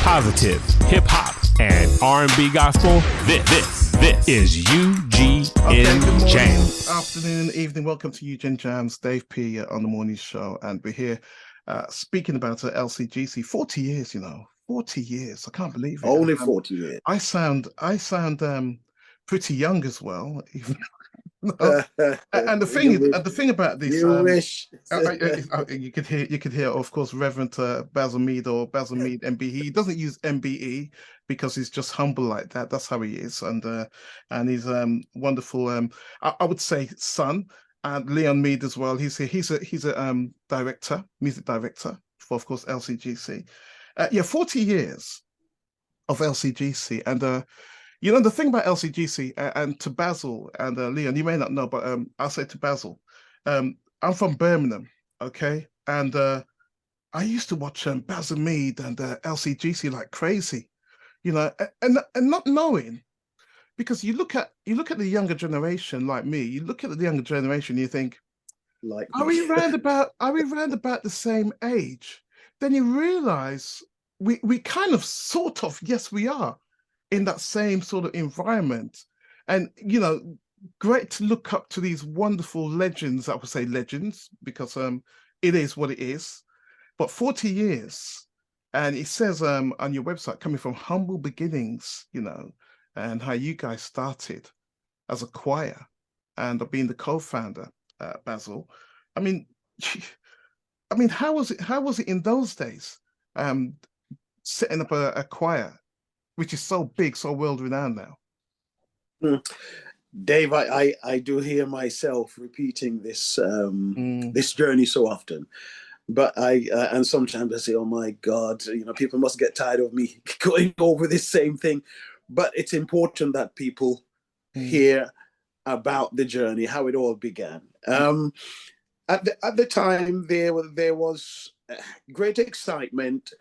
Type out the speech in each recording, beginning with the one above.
positive, hip hop, and R&B gospel. This is UGN Jams. Afternoon, evening. Welcome to UGN Jams. Dave P on the morning show, and we're here speaking about LCGC. 40 years, 40 years. I can't believe it. Only 40 years. I sound pretty young as well. Even and the thing about this, you wish you could hear, of course, Reverend Basil Mead or Basil Mead MBE. He doesn't use MBE because he's just humble like that. That's how he is, and he's wonderful. I would say son, and Leon Mead as well. He's a director, music director for, of course, LCGC. 40 years of LCGC, and the thing about LCGC and to Basil and Leon, you may not know, but I'll say to Basil, I'm from Birmingham, okay? And I used to watch Basil Mead and LCGC like crazy, and not knowing, because you look at the younger generation like me, you look at the younger generation, you think, are we round about the same age? Then you realize we kind of sort of, yes, we are in that same sort of environment. And, great to look up to these wonderful legends. I would say legends because it is what it is. But 40 years, and it says on your website, coming from humble beginnings, and how you guys started as a choir and being the co-founder, Basil. I mean, how was it in those days, setting up a choir, which is so big, so world-renowned now? Dave, I do hear myself repeating this this journey so often, but and sometimes I say, oh my God, people must get tired of me going over this same thing. But it's important that people hear about the journey, how it all began. At the time, there was great excitement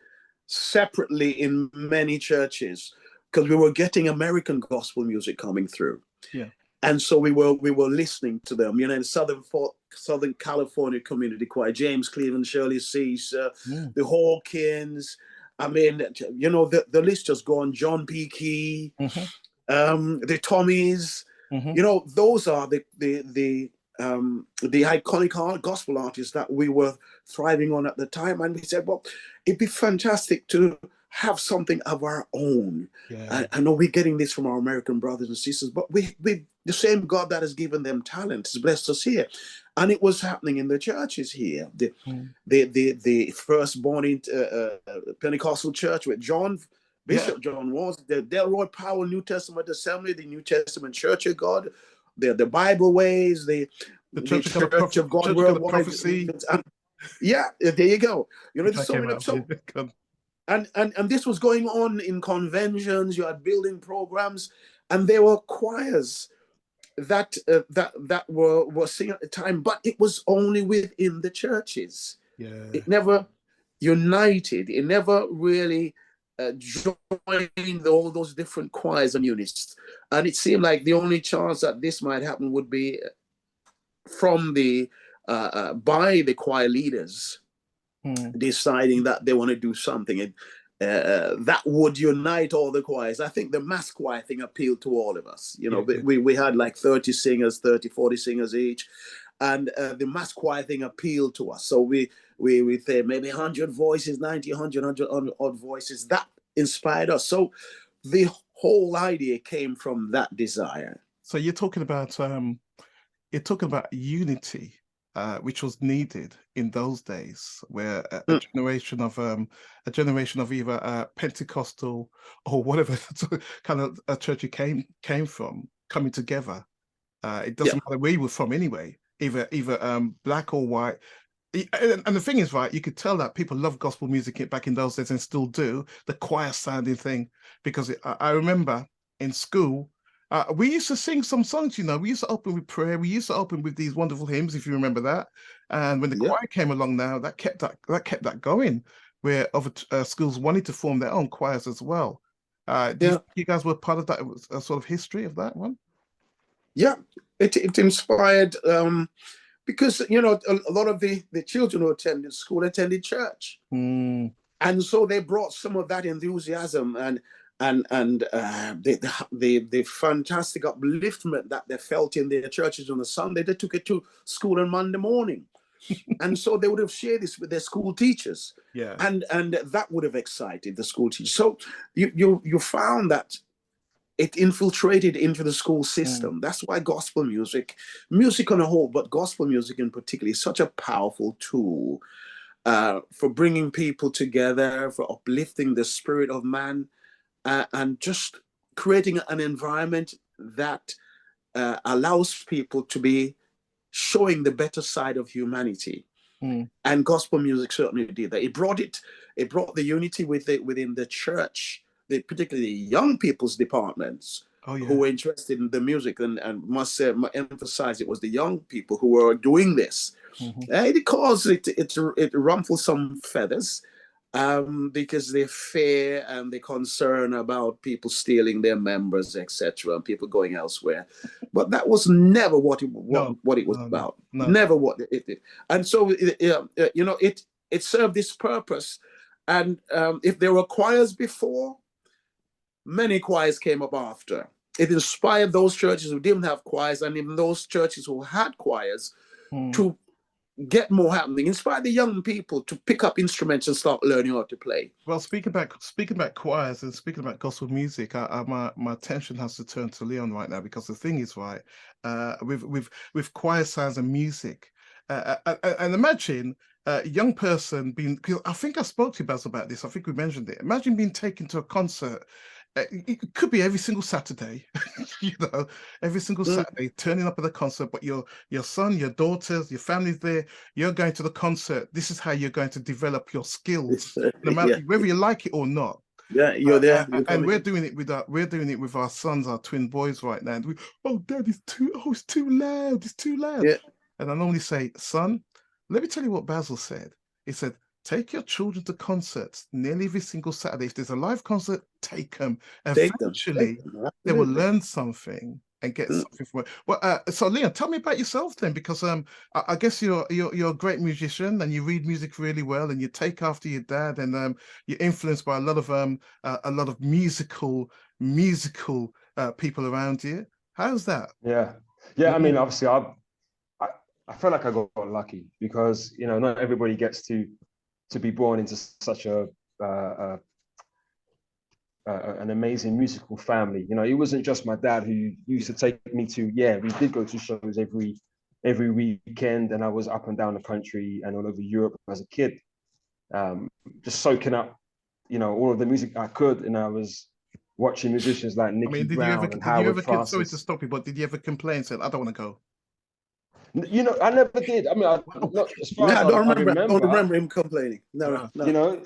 separately in many churches because we were getting American gospel music coming through. Yeah. And so we were listening to them, in Southern California Community Choir, James Cleveland, Shirley Cease, the Hawkins. I mean, the list just go on. John P. Key, the Tommies. Those are the iconic gospel artists that we were thriving on at the time. And we said, well, it'd be fantastic to have something of our own. Yeah. I know we're getting this from our American brothers and sisters, but we the same God that has given them talent has blessed us here. And it was happening in the churches here. The first born in Pentecostal church with Bishop John was, the Delroy Powell New Testament Assembly, the New Testament Church of God, the Bible Ways, the Church of God Worldwide. Prophecy. Yeah, there you go. And this was going on in conventions. You had building programs, and there were choirs that were singing at the time, but it was only within the churches. Yeah, it never united. It never really joined all those different choirs and units. And it seemed like the only chance that this might happen would be from by the choir leaders deciding that they want to do something that would unite all the choirs. I think the mass choir thing appealed to all of us. We had like 30 singers, 30, 40 singers each. And the mass choir thing appealed to us. So we say maybe 100 voices, 90, 100 odd voices. That inspired us. So the whole idea came from that desire. So you're talking about unity, which was needed in those days, where a generation of either Pentecostal or whatever kind of a church you came from, coming together. It doesn't matter where you were from anyway, either black or white. And the thing is, right, you could tell that people love gospel music back in those days and still do, the choir sounding thing, because I remember in school, we used to sing some songs, we used to open with prayer. We used to open with these wonderful hymns, if you remember that. And when the choir came along now, that kept that going, where other schools wanted to form their own choirs as well. You guys were part of that sort of history of that one? Yeah, it inspired, because, a lot of the children who attended school attended church. And so they brought some of that enthusiasm and the fantastic upliftment that they felt in their churches on a Sunday. They took it to school on Monday morning. And so they would have shared this with their school teachers. Yeah. And that would have excited the school teachers. So you found that it infiltrated into the school system. That's why gospel music on a whole, but gospel music in particular, is such a powerful tool for bringing people together, for uplifting the spirit of man, and just creating an environment that allows people to be showing the better side of humanity. And gospel music certainly did that. It brought the unity within the church, particularly the young people's departments, who were interested in the music, and must emphasize it was the young people who were doing this. Because it ruffled some feathers, because they fear and they concern about people stealing their members, etc., and people going elsewhere. But that was never what it was about. No. Never what it did. And so it served this purpose. And if there were choirs before, many choirs came up after. It inspired those churches who didn't have choirs, and even those churches who had choirs, to get more happening. Inspire the young people to pick up instruments and start learning how to play. Well, speaking about choirs and speaking about gospel music, my attention has to turn to Leon right now, because the thing is, right, with choir sounds and music, and imagine a young person being. I think I spoke to you about this. I think we mentioned it. Imagine being taken to a concert. It could be every single Saturday, every single Saturday, turning up at the concert, but your son, your daughters, your family's there, you're going to the concert. This is how you're going to develop your skills, no matter whether you like it or not. Yeah, you're there. And we're doing it with our sons, our twin boys right now. And Dad, it's too loud, it's too loud. Yeah. And I normally say, son, let me tell you what Basil said. He said, take your children to concerts nearly every single Saturday. If there's a live concert, take them. Eventually, they will learn something and get something from it. Well, so Leon, tell me about yourself then, because I guess you're a great musician and you read music really well, and you take after your dad, and you're influenced by a lot of musical people around you. How's that? Yeah. I mean, obviously, I feel like I got lucky, because not everybody gets to be born into such an amazing musical family. It wasn't just my dad who used to take me to. We did go to shows every weekend, and I was up and down the country and all over Europe as a kid, just soaking up, all of the music I could, and I was watching musicians like Nicky Brown and Howard Francis. Sorry to stop you, but did you ever complain and say, I don't want to go? I never did. I mean, I don't remember him complaining. No.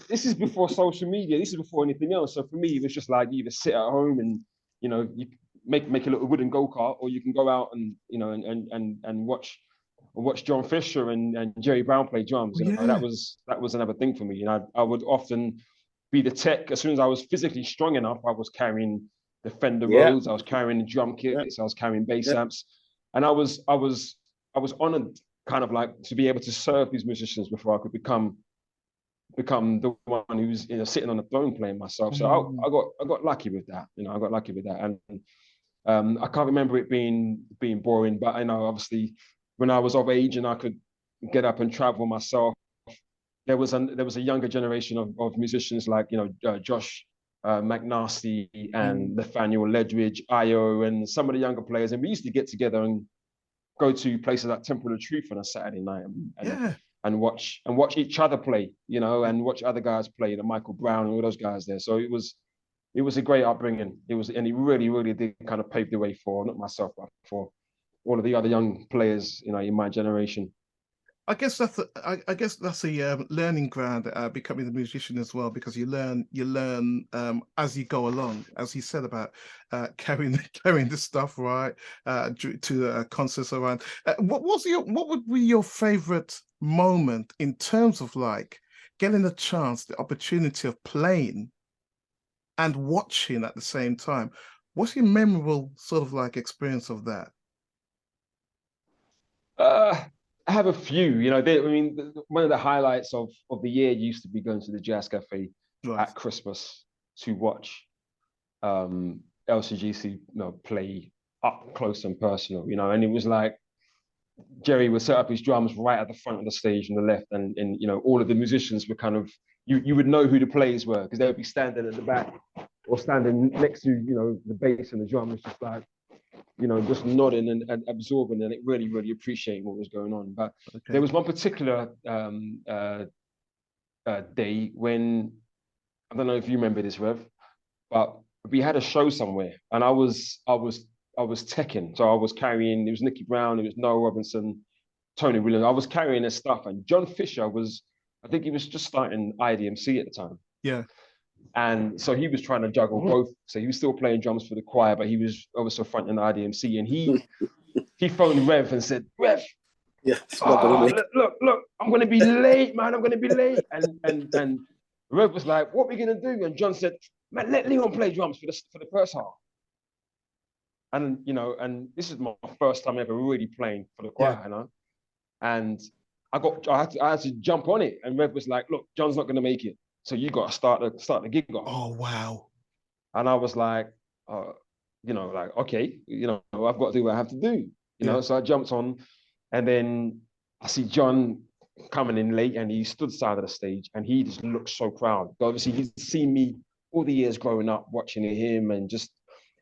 This is before social media. This is before anything else. So for me, it was just like, you either sit at home and you make a little wooden go-kart, or you can go out and and watch John Fisher and Jerry Brown play drums. That was another thing for me. I would often be the tech. As soon as I was physically strong enough, I was carrying the Fender Rhodes. I was carrying the drum kits. I was carrying bass amps, and I was honored, kind of like, to be able to serve these musicians before I could become the one who's sitting on the throne playing myself. So I got lucky with that. I got lucky with that, and I can't remember it being boring. But obviously, when I was of age and I could get up and travel myself, there was a younger generation of musicians like Josh McNasty and Nathaniel Ledridge, Io, and some of the younger players, and we used to get together and go to places like Temple of Truth on a Saturday night and watch each other play, and watch other guys play, Michael Brown and all those guys there. So it was a great upbringing. And it really, really did kind of pave the way for, not myself, but for all of the other young players, in my generation. I guess that's a learning ground, becoming a musician as well, because you learn as you go along, as you said about carrying the stuff right to concerts around. What would be your favorite moment in terms of like getting the opportunity of playing and watching at the same time? What's your memorable sort of like experience of that? I have a few. You know, I mean, one of the highlights of the year used to be going to the Jazz Cafe at Christmas to watch LCGC, you know, play up close and personal. You know, and it was like Jerry would set up his drums right at the front of the stage on the left, and you know, all of the musicians were kind of, you would know who the players were because they would be standing at the back or standing next to, you know, the bass and the drums, just like, you know, just nodding and absorbing, and it really appreciating what was going on. But there was one particular day when, I don't know if you remember this, Rev, but we had a show somewhere, and I was teching, so I was carrying. It was Nicky Brown, it was Noel Robinson, Tony Williams. I was carrying their stuff, and John Fisher was, I think he was just starting IDMC at the time. Yeah. And so he was trying to juggle both. So he was still playing drums for the choir, but he was also fronting the IDMC. And he phoned Rev and said, Rev, look, I'm going to be late, man. I'm going to be late. And Rev was like, what are we going to do? And John said, man, let Leon play drums for the first half. And, you know, and this is my first time ever really playing for the choir, you know. And I had to jump on it. And Rev was like, look, John's not going to make it, so you got to start the gig off. Oh, wow. And I was like, you know, like, okay, you know, I've got to do what I have to do, you know. So I jumped on, and then I see John coming in late, and he stood side of the stage, and he just looked so proud. But obviously, he's seen me all the years growing up, watching him, and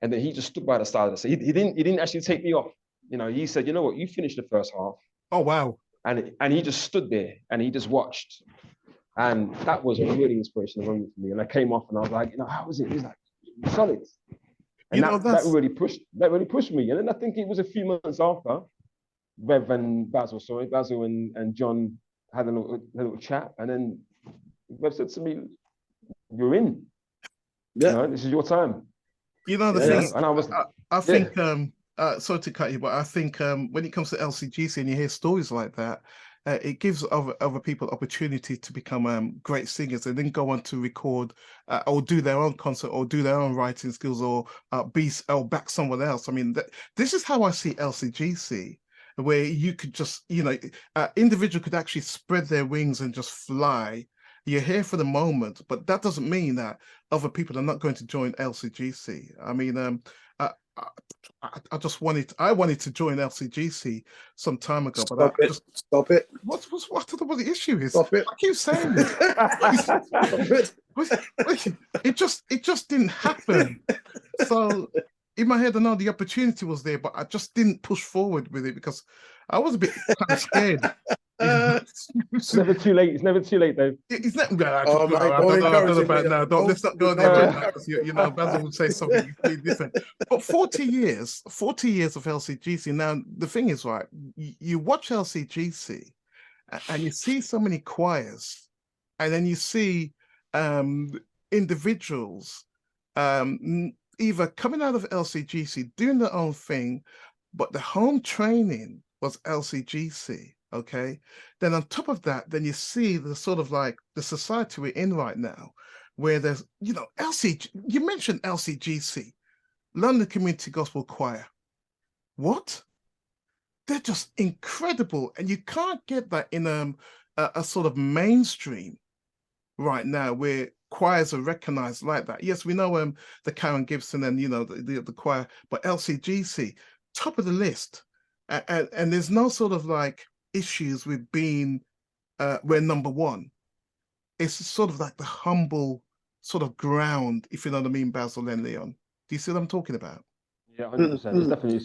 then he just stood by the side of the stage. He didn't actually take me off. You know, he said, you know what, you finished the first half. Oh, wow. And he just stood there and he just watched. And that was a really inspirational moment for me. And I came off and I was like, you know, how was it? He was like, solid. And that really pushed me. And then I think it was a few months after, Rev and Basil and John had a little chat. And then Rev said to me, you're in. Yeah. You know, this is your time. You know, the thing, and I think, sorry to cut you, but I think when it comes to LCGC and you hear stories like that, it gives other people opportunity to become great singers and then go on to record or do their own concert or do their own writing skills or back someone else. I mean, this is how I see LCGC, where you could just, you know, individual could actually spread their wings and just fly. You're here for the moment, but that doesn't mean that other people are not going to join LCGC. I mean, I wanted to join LCGC some time ago, but Stop it. What don't know what the issue is. Stop it. I keep saying it. It just didn't happen. So in my head, I know the opportunity was there, but I just didn't push forward with it because I was a bit kind of scared. It's never too late. It's never too late, Dave. It's not. Let's not go there. You know, Basil would say something completely different. But 40 years of LCGC. Now, the thing is, right, you watch LCGC and you see so many choirs, and then you see individuals either coming out of LCGC doing their own thing, but the home training was LCGC. Okay, then on top of that, then you see the sort of like the society we're in right now, where there's, you know, you mentioned LCGC, London Community Gospel Choir. What? They're just incredible, and you can't get that in a sort of mainstream right now where choirs are recognized like that. Yes, we know the Karen Gibson and, you know, the choir, but LCGC, top of the list, and there's no sort of like issues with being we're number one. It's sort of like the humble sort of ground, if you know what I mean, Basil and Leon. Do you see what I'm talking about? Yeah, 100%. It's definitely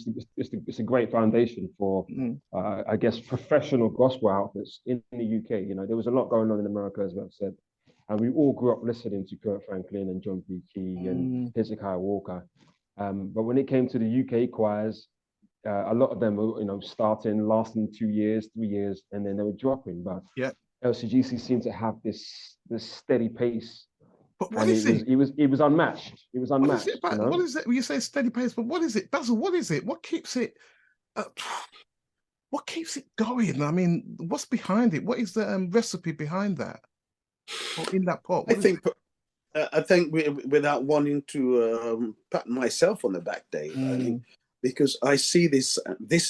it's a great foundation for I guess professional gospel outfits in the UK. You know, there was a lot going on in America, as I've said, and we all grew up listening to Kurt Franklin and John P. Key and Hezekiah Walker. But when it came to the UK choirs, a lot of them were, you know, lasting 2 years, 3 years, and then they were dropping. But LCGC seemed to have this steady pace. But what is it? It was unmatched. It was unmatched. What is it? What is it? When you say steady pace, but what is it, Basil? What is it? What keeps it? What keeps it going? I mean, what's behind it? What is the recipe behind that? Or in that pot? I think without wanting to pat myself on the back, Dave, I think, because I see this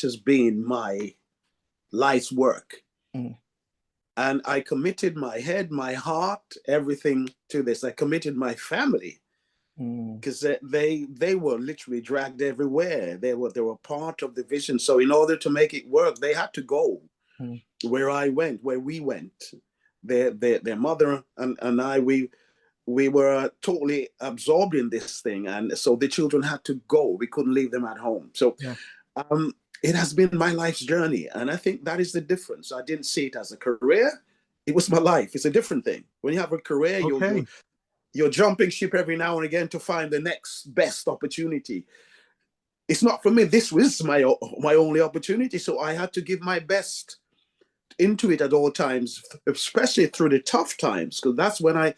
as being my life's work. Mm. And I committed my head, my heart, everything to this. I committed my family, because they were literally dragged everywhere. They were part of the vision. So in order to make it work, they had to go where I went, where we went. Their mother and I, we were totally absorbed in this thing, and so the children had to go. We couldn't leave them at home. So it has been my life's journey, and I think that is the difference. I didn't see it as a career. It was my life. It's a different thing. When you have a career, you're jumping ship every now and again to find the next best opportunity. It's not for me. This was my only opportunity, so I had to give my best into it at all times, especially through the tough times, because that's when I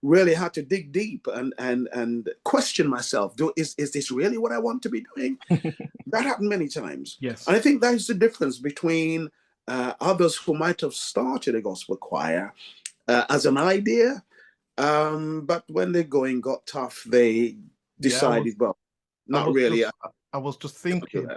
really had to dig deep and question myself. Is this really what I want to be doing? That happened many times. Yes. And I think that is the difference between others who might have started a gospel choir as an idea, but when the going got tough, they decided, I was just thinking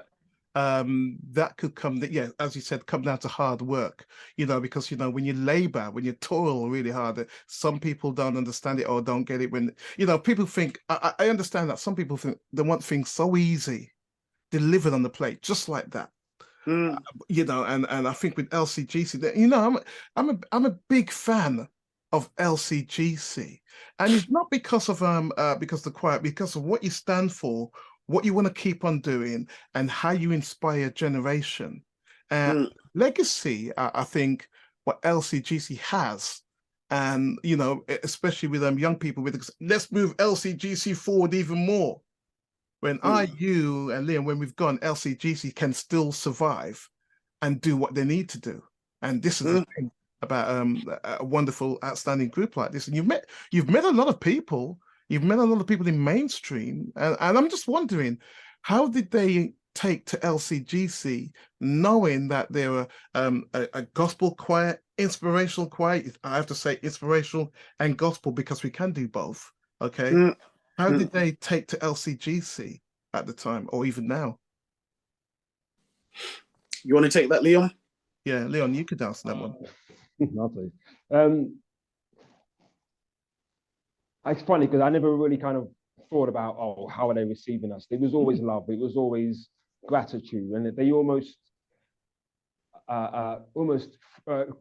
that could come, as you said, come down to hard work, because when you labor, when you toil really hard, some people don't understand it or don't get it. When people think, I understand that some people think they want things so easy delivered on the plate, just like that. And I think with LCGC, I'm a big fan of LCGC, and it's not because of the choir, because of what you stand for, what you want to keep on doing, and how you inspire generation. Legacy, I think, what LCGC has, and especially with young people, let's move LCGC forward even more. When you and Liam, when we've gone, LCGC can still survive and do what they need to do. And this is the thing about a wonderful, outstanding group like this. And you've met a lot of people. You've met a lot of people in mainstream, and I'm just wondering, how did they take to LCGC, knowing that they were a gospel choir, inspirational choir? I have to say inspirational and gospel, because we can do both. Okay. How did they take to LCGC at the time, or even now? You want to take that, Leon? Yeah, Leon, you could answer that one. I'll tell you. It's funny because I never really kind of thought about, how are they receiving us? It was always love. It was always gratitude, and they almost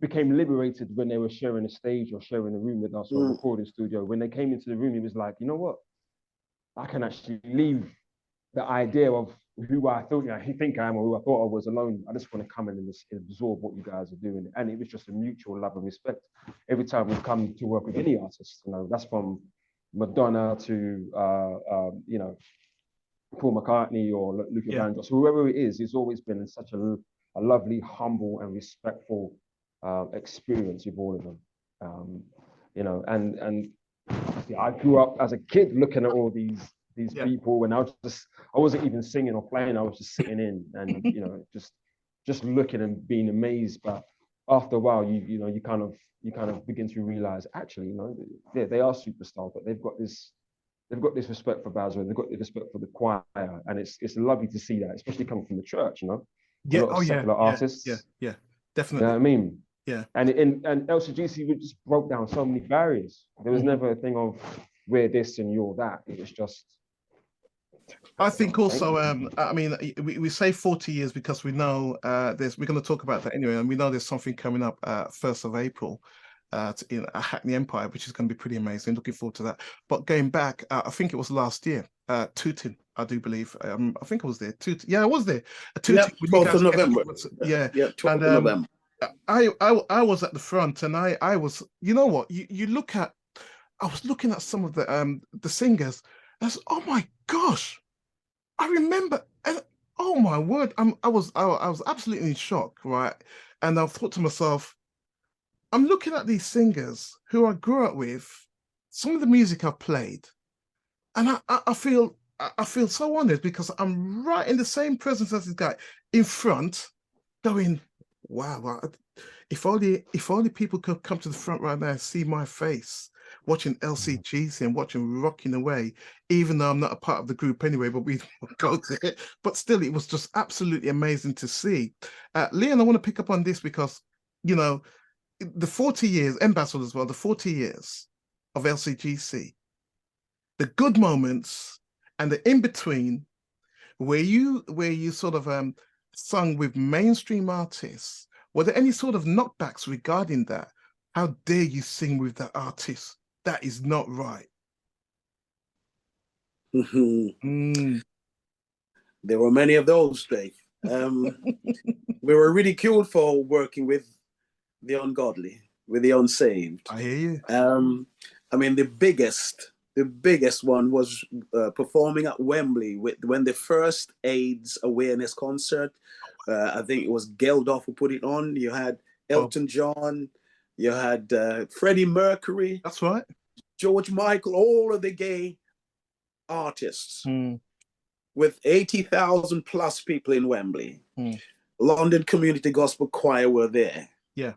became liberated when they were sharing a stage or sharing a room with us or a recording studio. When they came into the room, it was like, you know what? I can actually leave the idea of who I thought I am or who I thought I was alone. I just want to come in and absorb what you guys are doing. And it was just a mutual love and respect. Every time we come to work with any artist, that's from Madonna to Paul McCartney or Luther Vandross, whoever it is, it's always been such a lovely, humble and respectful experience with all of them. And I grew up as a kid looking at all these people, and I wasn't even singing or playing. I was just sitting in and just looking and being amazed. But after a while, you kind of begin to realize, actually, they are superstars, but they've got this respect for Basil, they've got the respect for the choir, and it's lovely to see that, especially coming from the church, Yeah, a lot of secular artists. Yeah, definitely. You know what I mean? Yeah. And LCGC just broke down so many barriers. There was never a thing of we're this and you're that. It was just. I think also, I mean, we say 40 years because we know we're going to talk about that anyway, and we know there's something coming up 1st of April in Hackney Empire, which is going to be pretty amazing. Looking forward to that. But going back, I think it was last year, Tooting, I do believe. I think I was there. I was there. Tooting, 12th of November. 12th of November. I was at the front, and I was, you know what? You look at, I was looking at some of the singers. I said, oh my gosh, I remember, and oh my word, I was absolutely in shock, right? And I thought to myself, I'm looking at these singers who I grew up with, some of the music I've played, and I feel so honored because I'm right in the same presence as this guy in front, going, wow, if only people could come to the front right now and see my face watching LCGC and watching Rocking Away, even though I'm not a part of the group anyway, but we go there. But still, it was just absolutely amazing to see. Leon, I want to pick up on this because, you know, the 40 years, Ambassador as well, the 40 years of LCGC, the good moments and the in-between, where you sort of sung with mainstream artists, were there any sort of knockbacks regarding that? How dare you sing with that artist? That is not right. There were many of those, Dave. We were ridiculed for working with the ungodly, with the unsaved. I hear you. I mean, the biggest one was performing at Wembley when the first AIDS awareness concert. I think it was Geldof who put it on. You had Elton John, you had Freddie Mercury. That's right. George Michael, all of the gay artists, with 80,000 plus people in Wembley. London Community Gospel Choir were there. Yeah.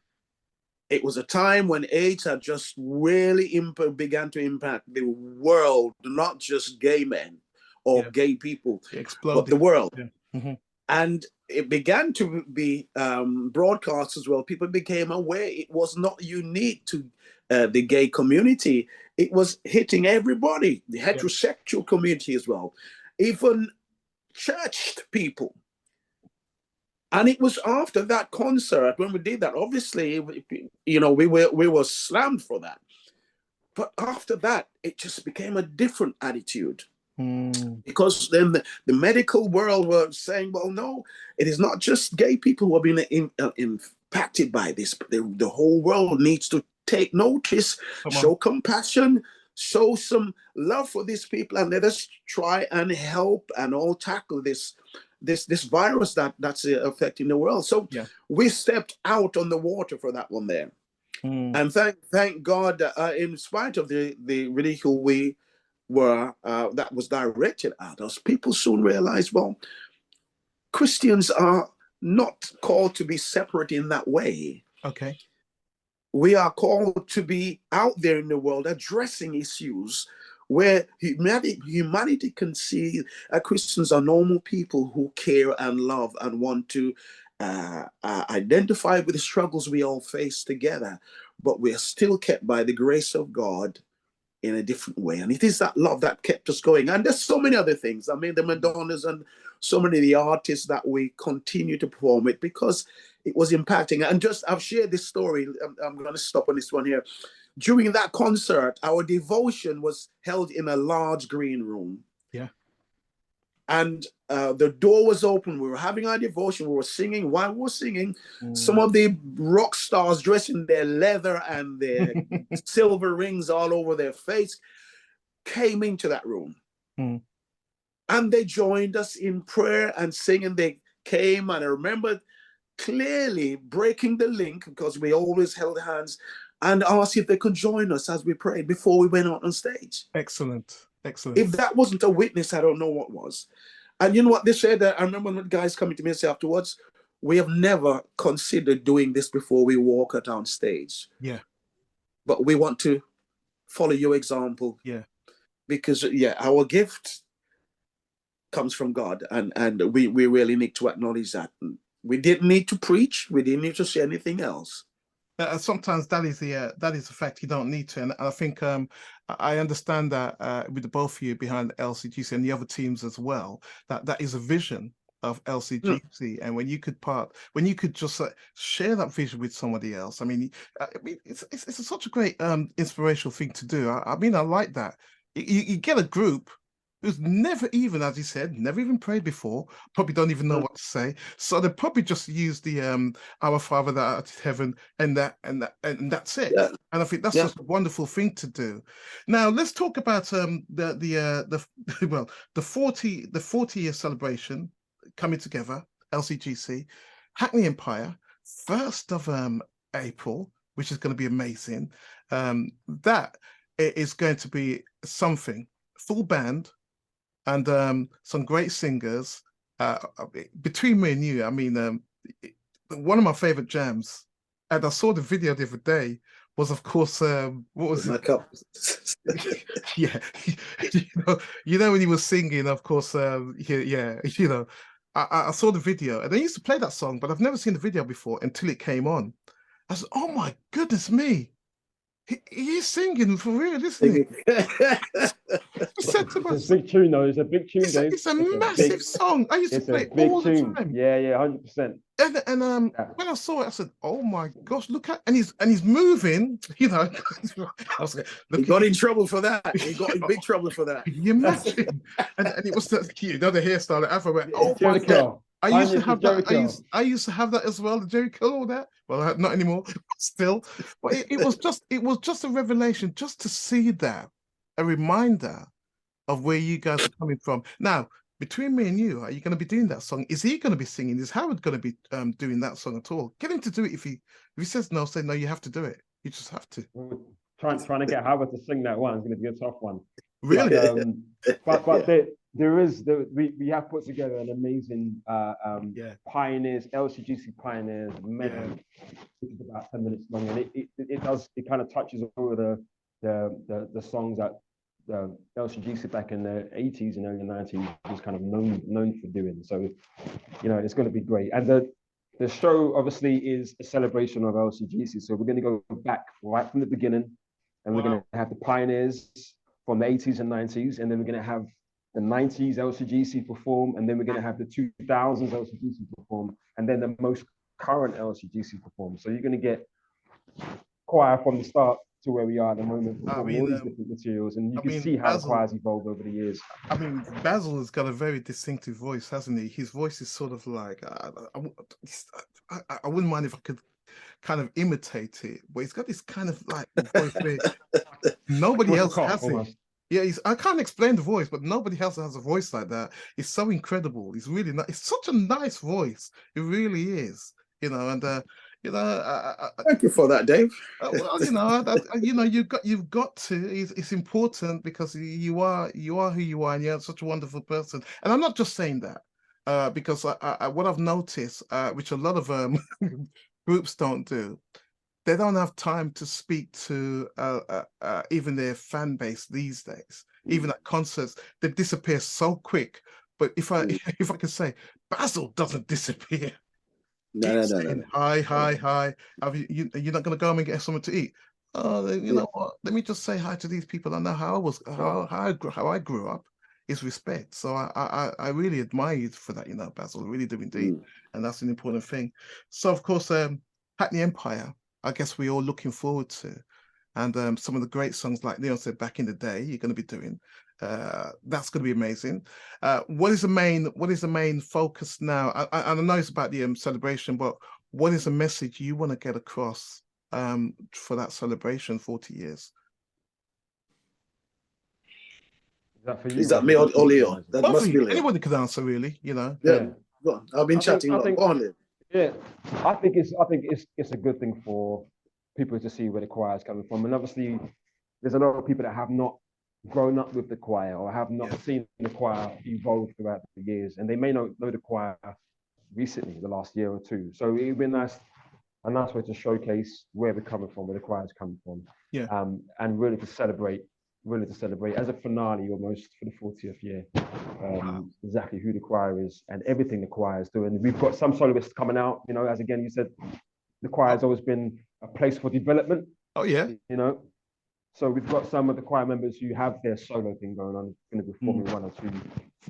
It was a time when AIDS had just really began to impact the world, not just gay men or gay people, but the world. Yeah. And it began to be broadcast as well. People became aware it was not unique to the gay community. It was hitting everybody, the heterosexual community as well, even churched people. And it was after that concert, when we did that, obviously, you know, we were slammed for that. But after that, it just became a different attitude. Because then the medical world were saying, well, no, it is not just gay people who have been impacted by this. The whole world needs to take notice, show compassion, show some love for these people, and let us try and help and all tackle this virus that's affecting the world. So we stepped out on the water for that one there. And thank God, in spite of the ridicule we were that was directed at us, people soon realized, well, Christians are not called to be separate in that way. Okay. We are called to be out there in the world addressing issues where humanity can see Christians are normal people who care and love and want to identify with the struggles we all face together, but we are still kept by the grace of God in a different way. And it is that love that kept us going. And there's so many other things. I mean, the Madonnas and so many of the artists that we continue to perform with, because it was impacting. And just, I've shared this story. I'm going to stop on this one here. During that concert, our devotion was held in a large green room. Yeah. And the door was open. We were having our devotion. We were singing. While we were singing, some of the rock stars dressed in their leather and their silver rings all over their face came into that room. And they joined us in prayer and singing. They came, and I remember clearly breaking the link, because we always held hands, and asked if they could join us as we prayed before we went out on stage. Excellent. Excellent. If that wasn't a witness, I don't know what was. And you know what they said? I remember when guys coming to me and say afterwards, we have never considered doing this before we walk out on stage. Yeah. But we want to follow your example. Yeah. Because, our gift comes from God. And we really need to acknowledge that. We didn't need to preach. We didn't need to say anything else. Sometimes that is the fact. You don't need to, and I think I understand that with the both of you behind LCGC and the other teams as well. That is a vision of LCGC, and when you could just share that vision with somebody else. I mean, it's such a great inspirational thing to do. I mean, I like that. You get a group who's never even, as you said, never even prayed before, probably don't even know what to say. So they probably just use the Our Father that art in heaven and that's it. Yeah. And I think that's just a wonderful thing to do. Now let's talk about the 40-year celebration coming together, LCGC, Hackney Empire, 1st of April, which is going to be amazing. That is going to be something. Full band. And some great singers. Between me and you, I mean, one of my favorite jams, and I saw the video the other day, was of course what was My it? cup. Yeah, you know when he was singing, of course, yeah, I saw the video and they used to play that song, but I've never seen the video before until it came on. I said, "Oh my goodness me, he's singing for real, isn't he?" I said to It's a myself, big tune, though. It's a big tune, Dave. it's a massive song. I used to It's a play it big all the tune. time. Yeah, yeah, 100%. And when I saw it, I said, "Oh my gosh, look at," and he's moving, I was like, He look, got in trouble for that. He got in big trouble for that. can you imagine? And it was the hairstyle that Afro went, "Oh my god." Jericho. I used to Onions have with that. Jericho. I used to have that as well. The Jericho, all that. Well, not anymore. Still, but it was just a revelation, just to see that, a reminder of where you guys are coming from. Now, between me and you, are you going to be doing that song? Is he going to be singing? Is Howard going to be doing that song at all? Get him to do it. If he says no, say no. You have to do it. You just have to. Trying to get Howard to sing that one is going to be a tough one. Really? But we have put together an amazing pioneers, LCGC pioneers medley, which is about 10 minutes long, and it kind of touches over the songs that the LCGC back in the 80s and early 90s was kind of known for doing. So it's going to be great. And the show obviously is a celebration of LCGC, so we're going to go back right from the beginning, and we're going to have the pioneers from the 80s and 90s, and then we're going to have the 90s LCGC perform, and then we're going to have the 2000s LCGC perform, and then the most current LCGC perform. So you're going to get choir from the start to where we are at the moment, all these different materials, and you can see how the choir's evolved over the years. I mean, Basil has got a very distinctive voice, hasn't he? His voice is sort of like, I wouldn't mind if I could kind of imitate it, but he's got this kind of like voice where nobody else has it. Yeah, I can't explain the voice, but nobody else has a voice like that. It's so incredible. It's really nice. It's such a nice voice. It really is. And thank you for that, Dave. Well, you've got to. It's important because you are who you are, and you're such a wonderful person. And I'm not just saying that because what I've noticed, which a lot of groups don't do, they don't have time to speak to even their fan base these days. Even at concerts, they disappear so quick. But if I could say, Basil doesn't disappear. No. Hi. You're not going to go home and get something to eat? Oh, you know what? Let me just say hi to these people. I know how I grew up. Is respect. So I really admire you for that. Basil, I really do indeed, and that's an important thing. So of course, Hackney Empire, I guess we're all looking forward to, and some of the great songs like Leon said back in the day, you're going to be doing. That's going to be amazing. What is the main focus now? I know it's about the celebration, but what is the message you want to get across for that celebration, 40 years? Is that for you? Is that me or Leo? That must be Leo. Anyone can answer, really. Yeah. Go on. I've been chatting. Go on, Leo. Yeah, I think it's a good thing for people to see where the choir is coming from, and obviously there's a lot of people that have not grown up with the choir or have not seen the choir evolve throughout the years, and they may not know the choir recently, the last year or two. So it'd be a nice way to showcase where we're coming from, where the choir is coming from, and really to celebrate as a finale almost for the 40th year, exactly who the choir is and everything the choir is doing. We've got some soloists coming out, as again you said, the choir has always been a place for development. Oh yeah. So we've got some of the choir members who have their solo thing going on, going to be performing one or two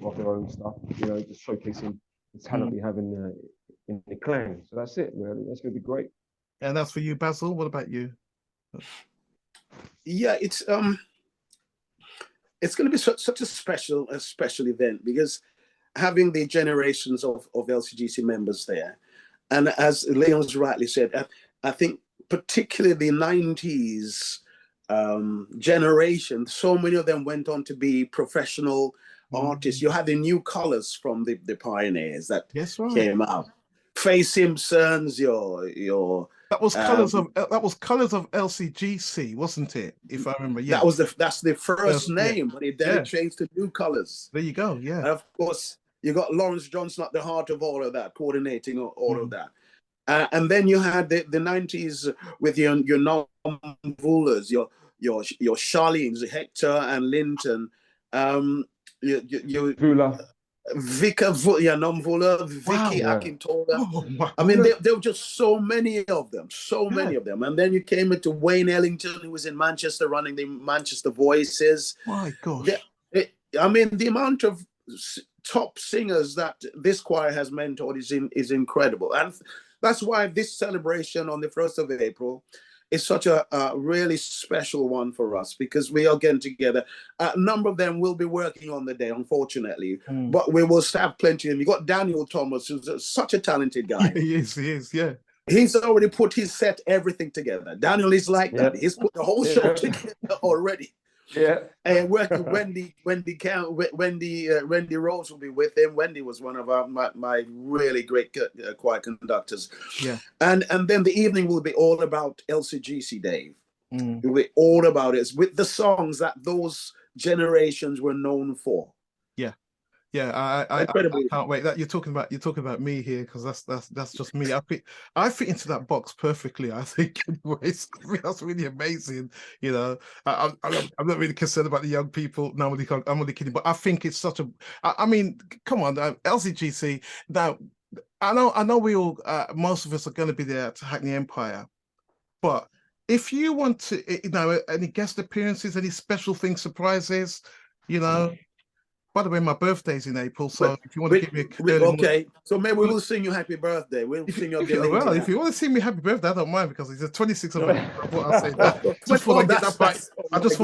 of their own stuff, just showcasing the talent we have in the clan. So that's it, really. That's going to be great. And that's for you, Basil. What about you? Yeah, it's going to be such a special event, because having the generations of LCGC members there, and as Leon's rightly said, I think particularly the 90s generation, so many of them went on to be professional artists. You had the new colors from the pioneers that came out. Faye Simpson's, that was colors of LCGC, wasn't it? If I remember, yeah. That's the first name, but it then changed to New Colors. There you go, yeah. And of course, you got Lawrence Johnson at the heart of all of that, coordinating all of that. And then you had the 90s with your non-Vulas, your Charlene's, Hector and Linton, you Vula. Vika, non-Vula, Vicky Wow. Akintola. Oh, my I mean, word. there were just so many of them, And then you came into Wayne Ellington, who was in Manchester running the Manchester Voices. My gosh. I mean, the amount of top singers that this choir has mentored is incredible. And that's why this celebration on the 1st of April is such a really special one for us, because we are getting together. A number of them will be working on the day, unfortunately, but we will have plenty of them. You got Daniel Thomas, who's such a talented guy. He is, yeah. He's already put everything together. Daniel is like that. He's put the whole show together already. Yeah. And working Wendy Rose will be with him. Wendy was one of my really great choir conductors. Yeah. And then the evening will be all about LCGC, Dave. It will be all about it with the songs that those generations were known for. Yeah, I can't wait. That you're talking about me here, because that's just me. I fit into that box perfectly, I think. Anyways, that's really amazing. You know, I'm not really concerned about the young people. No, I'm only kidding. But I think it's such a. I mean, come on, LCGC. Now, I know we all, most of us are going to be there to Hackney Empire, but if you want to, any guest appearances, any special things, surprises, By the way, my birthday's in April, so if you want to give me so maybe we will sing you happy birthday. We'll sing you. Well, if you want to sing me happy birthday, I don't mind, because it's the 26th of April. I'll say that. Just thought I'd get that back. I just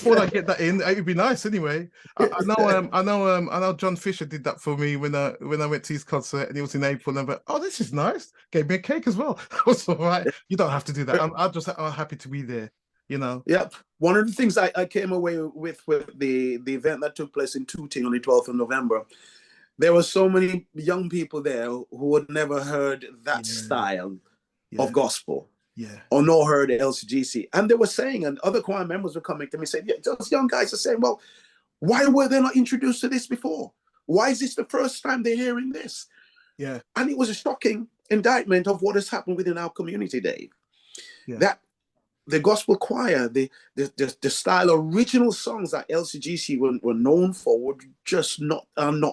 thought I'd get that in. It'd be nice anyway. I know John Fisher did that for me when I went to his concert, and it was in April. And I'm like, oh, this is nice. Gave me a cake as well. That was all right. You don't have to do that. I'm happy to be there. Yeah. One of the things I came away with the event that took place in Tooting on the 12th of November, there were so many young people there who had never heard that style of gospel, or nor heard LCGC. And they were saying, and other choir members were coming to me saying, those young guys are saying, well, why were they not introduced to this before? Why is this the first time they're hearing this? Yeah. And it was a shocking indictment of what has happened within our community, Dave. Yeah. That the gospel choir, the style original songs that LCGC were known for were just not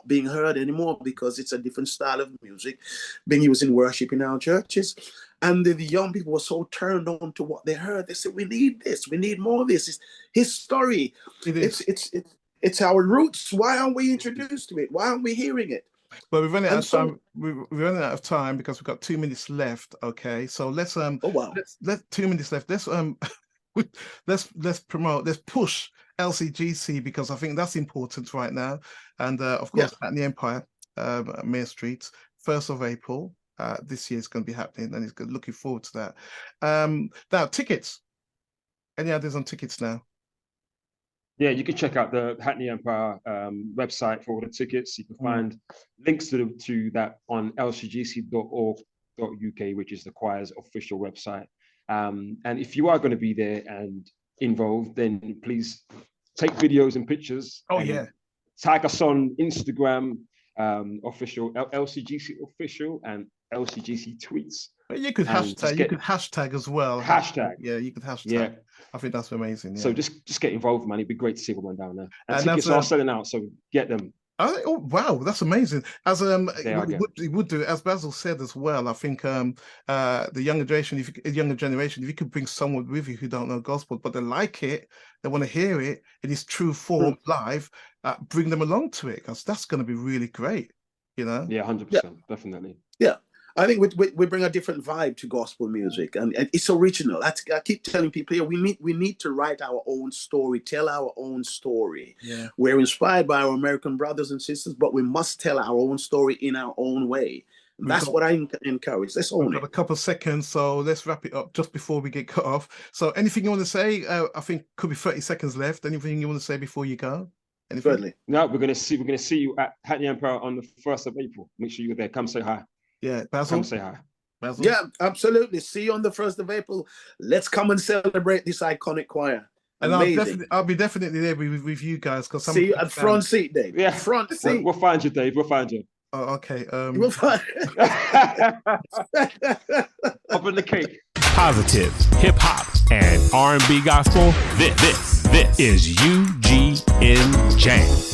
being heard anymore, because it's a different style of music being used in worship in our churches. And the young people were so turned on to what they heard. They said, we need this. We need more of this. It's his story. It's our roots. Why aren't we introduced to it? Why aren't we hearing it? But we're running out of time. We're running out of time because we've got 2 minutes left. Okay, so let's 2 minutes left. Let's promote. Let's push LCGC, because I think that's important right now. And of course, at the Empire, Mayor Street, 1st of April. This year is going to be happening, and it's looking forward to that. Now, tickets. Any ideas on tickets now? Yeah, you can check out the Hackney Empire website for all the tickets. You can find links to that on lcgc.org.uk, which is the choir's official website. And if you are going to be there and involved, then please take videos and pictures. Tag us on Instagram, official LCGC official, and LCGC tweets. You could hashtag. You could hashtag as well. Hashtag. Yeah, you could hashtag. Yeah. I think that's amazing. Yeah. So just get involved, man. It'd be great to see everyone down there. And tickets are selling out, so get them. Oh wow, that's amazing. As we would do, as Basil said as well. I think the younger generation, if you could bring someone with you who don't know gospel, but they like it, they want to hear it in its true form live, bring them along to it, because that's going to be really great. Yeah, 100%, definitely. Yeah. I think we bring a different vibe to gospel music, and it's original. I keep telling people here, we need to write our own story, tell our own story. Yeah. We're inspired by our American brothers and sisters, but we must tell our own story in our own way. That's what I encourage. Let's own it. We've got a couple of seconds, so let's wrap it up just before we get cut off. So anything you want to say? I think could be 30 seconds left. Anything you want to say before you go? Certainly. No, we're gonna see you at Hackney Empire on the 1st of April. Make sure you're there. Come say hi. Yeah, Basil. Come say hi. Basil. Yeah, absolutely. See you on the 1st of April. Let's come and celebrate this iconic choir. And I'll be definitely there with you guys, because see you at front seat, Dave. Yeah, front seat. We'll find you, Dave. We'll find you. Oh, okay. We'll find. Up in the cake. Positive hip hop and R&B gospel. This is UGN Jam.